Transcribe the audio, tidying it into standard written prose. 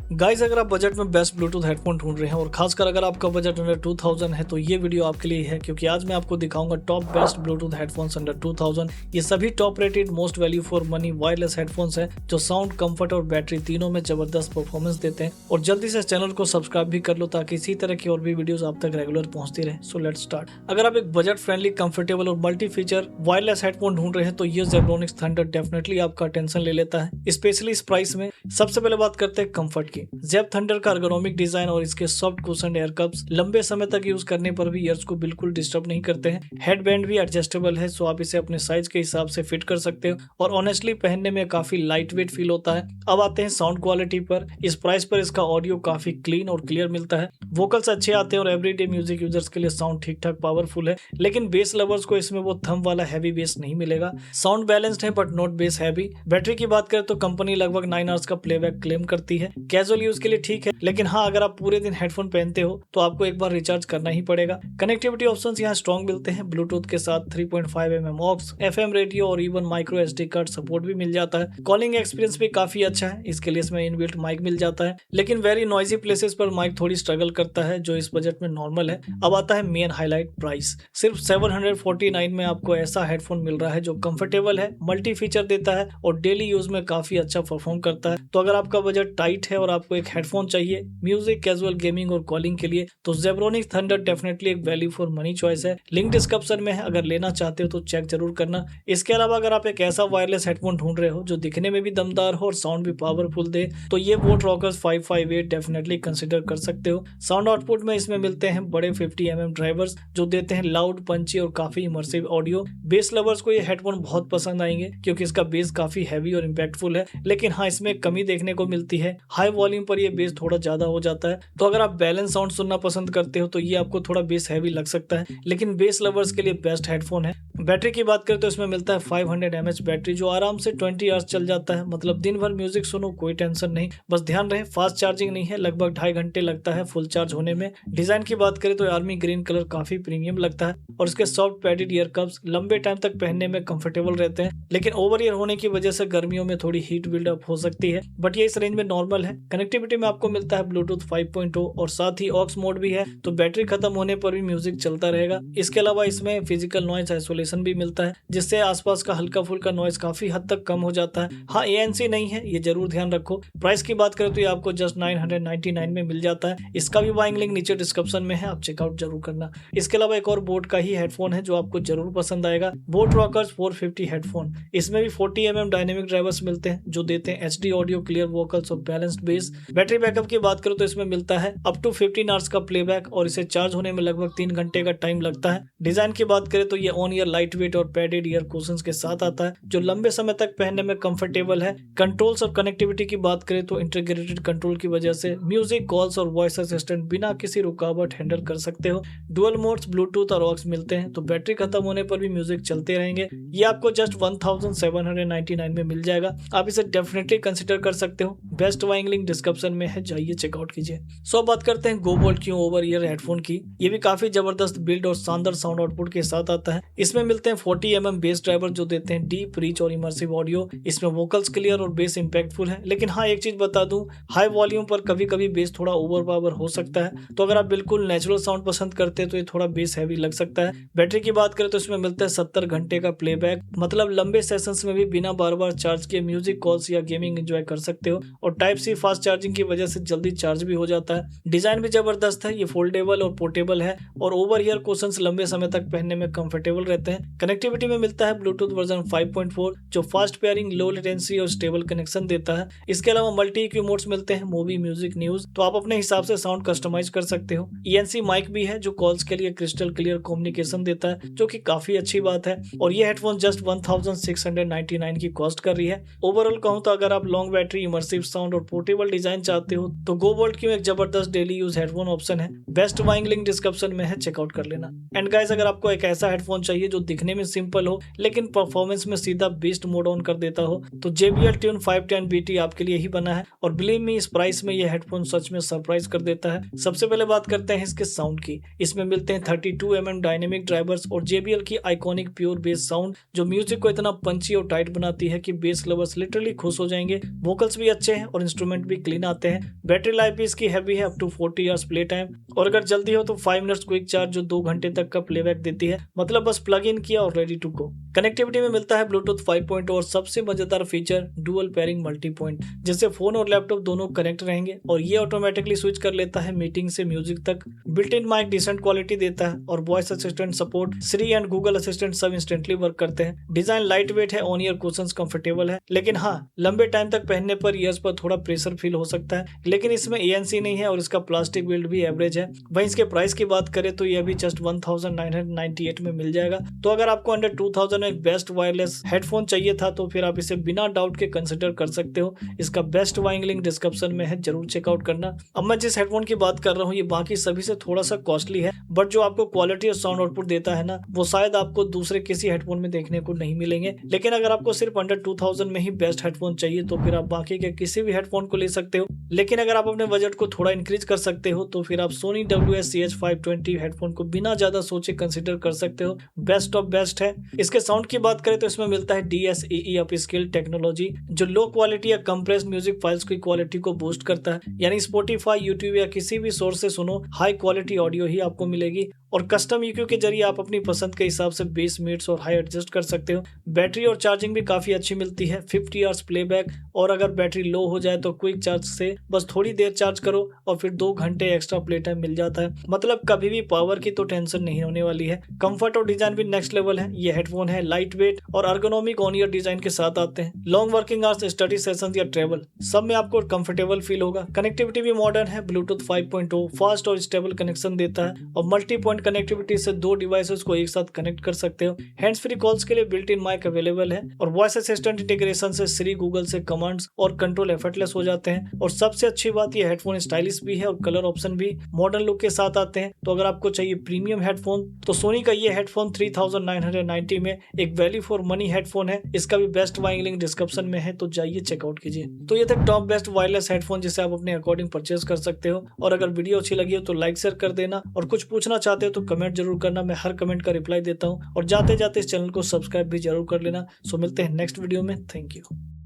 Guys, अगर आप budget में बेस्ट ब्लूटूथ हेडफोन ढूंढ रहे हैं और खासकर अगर आपका बजट अंडर 2000 है तो ये वीडियो आपके लिए है, क्योंकि आज मैं आपको दिखाऊंगा top best Bluetooth headphones under 2000। ये सभी top rated most value for money wireless headphones हैं जो साउंड, कंफर्ट और बैटरी तीनों में जबरदस्त परफॉर्मेंस देते हैं। और जल्दी से चैनल को सब्सक्राइब भी कर लो ताकि इसी तरह की और भी वीडियोस आप तक रेगुलर पहुंचती रहे। So let's start. अगर आप एक बजट फ्रेंडली, कंफर्टेबल और मल्टी फीचर वायरलेस हेडफोन ढूंढ रहे हैं तो ये जेब्रोनिक्स थंडर डेफिनेटली आपका अटेंशन ले लेता है, स्पेशली इस प्राइस में। सबसे पहले बात करते हैं कंफर्ट की। जेब थंडर का ergonomic डिजाइन और इसके सॉफ्ट कुशन एयर कप्स लंबे समय तक यूज करने पर भी ईयर्स को बिल्कुल डिस्टर्ब नहीं करते हैं। हेडबैंड भी एडजस्टेबल है, सो आप इसे अपने साइज के हिसाब से फिट कर सकते हो और ऑनेस्टली पहनने में काफी लाइट वेट फील होता है। अब आते हैं साउंड क्वालिटी पर। इस प्राइस पर इसका ऑडियो काफी क्लीन और क्लियर मिलता है, वोकल्स अच्छे आते हैं और एवरीडे म्यूजिक यूजर्स के लिए साउंड ठीक ठाक पावरफुल है। लेकिन बेस लवर्स को इसमें वो थंब वाला हैवी बेस नहीं मिलेगा। साउंड बैलेंस्ड है but not base heavy. Battery की बात करें तो कंपनी लगभग 9 आवर्स का प्लेबैक क्लेम करती है। कैजुअल यूज के लिए ठीक है, लेकिन हाँ, अगर आप पूरे दिन हेडफोन पहनते हो तो आपको एक बार रिचार्ज करना ही पड़ेगा। कनेक्टिविटी ऑप्शंस यहाँ स्ट्रॉन्ग मिलते हैं। ब्लूटूथ के साथ 3.5 mm ऑक्स, FM रेडियो और even micro SD card support भी मिल जाता है। कॉलिंग एक्सपीरियंस भी काफी अच्छा है, इसके लिए इसमें इनबिल्ट माइक मिल जाता है। लेकिन वेरी नॉइजी प्लेसेस पर माइक थोड़ी स्ट्रगल करता है, जो इस बजट में नॉर्मल है। अब आता है मेन हाईलाइट, प्राइस। सिर्फ 749 में आपको ऐसा हेडफोन मिल रहा है जो कंफर्टेबल है, मल्टी फीचर देता है और डेली यूज में काफी अच्छा परफॉर्म करता है। तो अगर आपका बजट टाइट है और आपको एक हेडफोन चाहिए म्यूजिक, कैजुअल, गेमिंग और कॉलिंग के लिए, तो जेब्रोनिक्स थंडर डेफिनेटली एक वैल्यू फॉर मनी चॉइस है। लिंक डिस्क्रिप्शन में है, अगर लेना चाहते हो तो चेक जरूर करना। इसके अलावा अगर आप एक ऐसा वायरलेस हेडफोन ढूंढ रहे हो जो दिखने में भी दमदार हो और साउंड भी पावरफुल दे, तो ये बोट रॉकर्स 558 डेफिनेटली कंसिडर कर सकते हो। साउंड आउटपुट में इसमें मिलते हैं बड़े 50 mm ड्राइवर्स जो देते हैं लाउड, पंची और काफी इमर्सिव ऑडियो। बेस लवर्स को ये हेडफोन बहुत पसंद आएंगे क्योंकि इसका बेस काफी हैवी और इम्पैक्टफुल है। लेकिन हाँ, इसमें कमी देखने को मिलती है, हाई वॉल्यूम पर यह बेस थोड़ा ज्यादा हो जाता है। तो अगर आप बैलेंस साउंड सुनना पसंद करते हो तो ये आपको थोड़ा बेस हैवी लग सकता है, लेकिन बेस लवर्स के लिए बेस्ट हेडफोन है। बैटरी की बात करें तो इसमें मिलता है 500 mAh बैटरी जो आराम से 20 आवर्स चल जाता है। मतलब दिन भर म्यूजिक सुनो, कोई टेंशन नहीं। बस ध्यान रहे फास्ट चार्जिंग नहीं है, लगभग 2.5 घंटे लगता है फुल चार्ज होने में। डिजाइन की बात करें तो आर्मी ग्रीन कलर काफी प्रीमियम लगता है और इसके सॉफ्ट पैडेड ईयर कप्स लंबे टाइम तक पहनने में कंफर्टेबल रहते हैं। लेकिन ओवर ईयर होने की वजह से गर्मियों में थोड़ी हीट बिल्डअप हो सकती है, बट ये इस रेंज में नॉर्मल है। कनेक्टिविटी में आपको मिलता है ब्लूटूथ 5.0 और साथ ही ऑक्स मोड भी है, तो बैटरी खत्म होने पर भी म्यूजिक चलता रहेगा। इसके अलावा इसमें फिजिकल नॉइज आइसोलेशन भी मिलता है, जिससे आसपास का हल्का फुल्का नॉइज काफी हद तक कम हो जाता है। हाँ, ANC नहीं है, ये जरूर ध्यान रखो। प्राइस की बात करें तो ये आपको जस्ट 999 में मिल जाता है। इसका भी बाइंग लिंक नीचे डिस्क्रिप्शन में है, आप चेकआउट जरूर करना। इसके अलावा एक और बोट का ही हेडफोन है जो आपको जरूर पसंद आएगा, बोट रॉकर्स 450 हेडफोन। इसमें भी 40 mm डायनेमिक ड्राइवर्स मिलते हैं जो देते हैं HD ऑडियो, क्लियर वोकल्स और बैलेंस्ड बेस। बैटरी बैकअप की बात करो तो इसमें मिलता है अप टू 15 आवर्स का प्लेबैक और इसे चार्ज होने में लगभग 3 घंटे का टाइम लगता है। डिजाइन की बात करें तो ये ऑन ईयर लाइट वेट और पैडेड ईयर कुशन्स के साथ आता है जो लंबे समय तक पहनने में कंफर्टेबल है। कंट्रोल्स और कनेक्टिविटी की बात करें तो इंटीग्रेटेड कंट्रोल की वजह से म्यूजिक, कॉल्स और वॉइस असिस्टेंट बिना किसी रुकावट हैंडल कर सकते हो। डुअल मोड्स, ब्लूटूथ और ऑक्स मिलते हैं, तो बैटरी खत्म होने पर भी म्यूजिक चलते रहेंगे। ये आपको जस्ट 1799 में मिल जाएगा। आप इसे डेफिनेटली कंसिडर कर सकते हो। बेस्ट बाइंग लिंक डिस्क्रिप्शन में है, जाइए चेकआउट कीजिए। सो बात करते हैं गोबोल्ट क्यों ओवर ईयर हेडफोन की। ये भी काफी जबरदस्त बिल्ड और शानदार साउंड आउटपुट के साथ आता है। इसमें मिलते हैं 40 mm बेस ड्राइवर जो देते हैं डीप, रीच और इमर्सिव ऑडियो। इसमें वोकल्स क्लियर और बेस इंपैक्टफुल है। लेकिन हाँ, एक चीज बता दूं, हाई वॉल्यूम पर कभी कभी बेस थोड़ा ओवर पावर हो सकता है, तो अगर आप बिल्कुल नेचुरल साउंड पसंद करते हैं तो ये थोड़ा बेस हैवी लग सकता है। बैटरी की बात करें तो इसमें मिलता है 70 घंटे का प्लेबैक, मतलब लंबे सेशंस में भी बिना बार बार चार्ज किए म्यूजिक, कॉल्स या गेमिंग एंजॉय कर सकते हो। और टाइप सी फास्ट चार्जिंग की वजह से जल्दी चार्ज भी हो जाता है। डिजाइन भी जबरदस्त है, ये फोल्डेबल और पोर्टेबल है और ओवर ईयर कुशन्स लंबे समय तक पहनने में कंफर्टेबल रहते हैं। कनेक्टिविटी में मिलता है ब्लूटूथ वर्जन 5.4 जो फास्ट पेयरिंग, लो लेटेंसी और स्टेबल कनेक्शन देता है। इसके अलावा मल्टी EQ मोड्स मिलते हैं, मूवी, म्यूजिक, न्यूज, तो आप अपने हिसाब से साउंड कस्टमाइज कर सकते हो। ENC माइक भी है जो कॉल्स के लिए क्रिस्टल क्लियर कम्युनिकेशन देता है, जो कि काफी अच्छी बात है। और ये हेडफोन जस्ट 1699 की कॉस्ट कर रही है। ओवरऑल कहूँ तो अगर आप लॉन्ग बैटरी, इमर्सिव साउंड और पोर्टेबल डिजाइन चाहते हो तो गोबोल्ट क्यों एक जबरदस्त डेली यूज हेडफोन ऑप्शन है। बेस्ट बाइंग लिंक डिस्क्रिप्शन में है, चेकआउट कर लेना। एंड गाइस, अगर आपको एक ऐसा हेडफोन चाहिए जो दिखने में सिंपल हो लेकिन परफॉर्मेंस में सीधा बेस्ट मोड ऑन कर देता हो, तो JBL Tune 510BT आपके लिए ही बना है। और बिलीव मी, इस प्राइस में यह हेडफोन सच में सरप्राइज कर देता है। सबसे पहले बात करते हैं इसके साउंड की। इसमें मिलते हैं 32 mm डायनेमिक ड्राइवर्स और JBL की आइकॉनिक प्योर बेस साउंड जो म्यूजिक को इतना पंची और टाइट बनाती है कि बेस लवर्स लिटरली खुश हो जाएंगे। वोकल्स भी अच्छे हैं और इंस्ट्रूमेंट भी भी क्लीन आते हैं। बैटरी लाइफ भी इसकी हैवी है, up to 40 years play time, और अगर जल्दी हो तो 5 मिनट्स क्विक चार्ज जो 2 घंटे तक का प्लेबैक देती है। मतलब बस प्लग इन किया और रेडी टू गो। कनेक्टिविटी में मिलता है ब्लूटूथ 5.0 और सबसे मजेदार feature dual pairing multi point, जिससे फोन और लैपटॉप दोनों कनेक्ट रहेंगे और ये ऑटोमेटिकली स्विच कर लेता है मीटिंग से म्यूजिक तक। Built in mic decent quality देता है और voice assistant support, Siri and Google assistant सब इंस्टेंटली वर्क करते हैं। डिजाइन लाइट वेट है, ऑन ईयर कुशंस कंफर्टेबल है, लेकिन हाँ लंबे टाइम तक पहनने पर ईयर्स पर थोड़ा प्रेशर फील हो सकता है। लेकिन इसमें ANC नहीं है और इसका प्लास्टिक बिल्ड भी एवरेज है। वहीं इसके प्राइस की बात करें तो यह भी जस्ट 1998 में मिल जाएगा। तो अगर आपको अंडर 2000 में बेस्ट वायरलेस हेडफोन चाहिए था तो फिर आप इसे बिना डाउट के कंसिडर कर सकते हो। इसका बेस्ट बाइंग लिंक डिस्क्रिप्शन में है, जरूर चेकआउट करना। अब मैं जिस हेडफोन की बात कर रहा हूँ ये बाकी सभी से थोड़ा सा कॉस्टली है, बट जो आपको क्वालिटी और साउंड आउटपुट देता है ना वो शायद आपको दूसरे किसी हेडफोन में देखने को नहीं मिलेंगे। लेकिन अगर आपको सिर्फ अंडर 2000 में ही बेस्ट हेडफोन चाहिए तो फिर आप बाकी के किसी भी हेडफोन को ले सकते हो। लेकिन अगर आप अपने बजट को थोड़ा इंक्रीज कर सकते हो तो फिर आप सोनी WS-CH520 हेडफोन को बिना ज्यादा सोचे कंसिडर कर सकते हो। बेस्ट ऑफ बेस्ट है। इसके साउंड की बात करें तो इसमें मिलता है DSEE अपस्केल टेक्नोलॉजी, जो लो क्वालिटी या कंप्रेस्ड म्यूजिक फाइल्स की क्वालिटी को बूस्ट करता है। यानी स्पॉटिफाई, यूट्यूब या किसी भी सोर्स से सुनो, हाई क्वालिटी ऑडियो ही आपको मिलेगी। और कस्टम EQ के जरिए आप अपनी पसंद के हिसाब से बेस, मिड्स और हाई एडजस्ट कर सकते हो। बैटरी और चार्जिंग भी काफी अच्छी मिलती है, 50 आवर्स प्लेबैक, और अगर बैटरी लो हो जाए तो क्विक चार्ज से बस थोड़ी देर चार्ज करो और फिर 2 घंटे एक्स्ट्रा प्ले टाइम मिल जाता है। मतलब कभी भी पावर की तो टेंशन नहीं होने वाली है। कंफर्ट और डिजाइन भी नेक्स्ट लेवल है। ये हेडफोन है लाइट वेट और अर्गोनॉमिक ऑन ईयर डिजाइन के साथ आते हैं। Long working hours, study session या ट्रेवल सब में आपको कंफर्टेबल फील होगा। कनेक्टिविटी भी मॉडर्न है, ब्लूटूथ 5.0 फास्ट और स्टेबल कनेक्शन देता है और मल्टी पॉइंट कनेक्टिविटी से 2 डिवाइसेस को एक साथ कनेक्ट कर सकते हो। हैंड्स फ्री कॉल्स के लिए बिल्ट इन माइक अवेलेबल है और वॉइस असिस्टेंट इंटीग्रेशन से सिरी, गूगल से कमांड्स और कंट्रोल एफर्टलेस हो जाते हैं। और सबसे अच्छी बात ये हेडफोन स्टाइलिश भी है और कलर ऑप्शन भी मॉडर्न लुक के साथ आते हैं। तो अगर आपको चाहिए प्रीमियम हेडफोन तो सोनी का ये हेडफोन 3990 में एक वैल्यू फॉर मनी हेडफोन है। इसका भी बेस्ट बाइंग लिंक डिस्क्रिप्शन में है, तो जाइए चेकआउट कीजिए। तो ये थे टॉप बेस्ट वायरलेस हेडफोन जिसे आप अपने अकॉर्डिंग परचेज कर सकते हो। और अगर वीडियो अच्छी लगी हो तो लाइक शेयर कर देना और कुछ पूछना चाहते हो तो कमेंट जरूर करना, मैं हर कमेंट का रिप्लाई देता हूँ। और जाते जाते इस चैनल को सब्सक्राइब भी जरूर कर लेना। सो मिलते हैं नेक्स्ट वीडियो में। Thank you.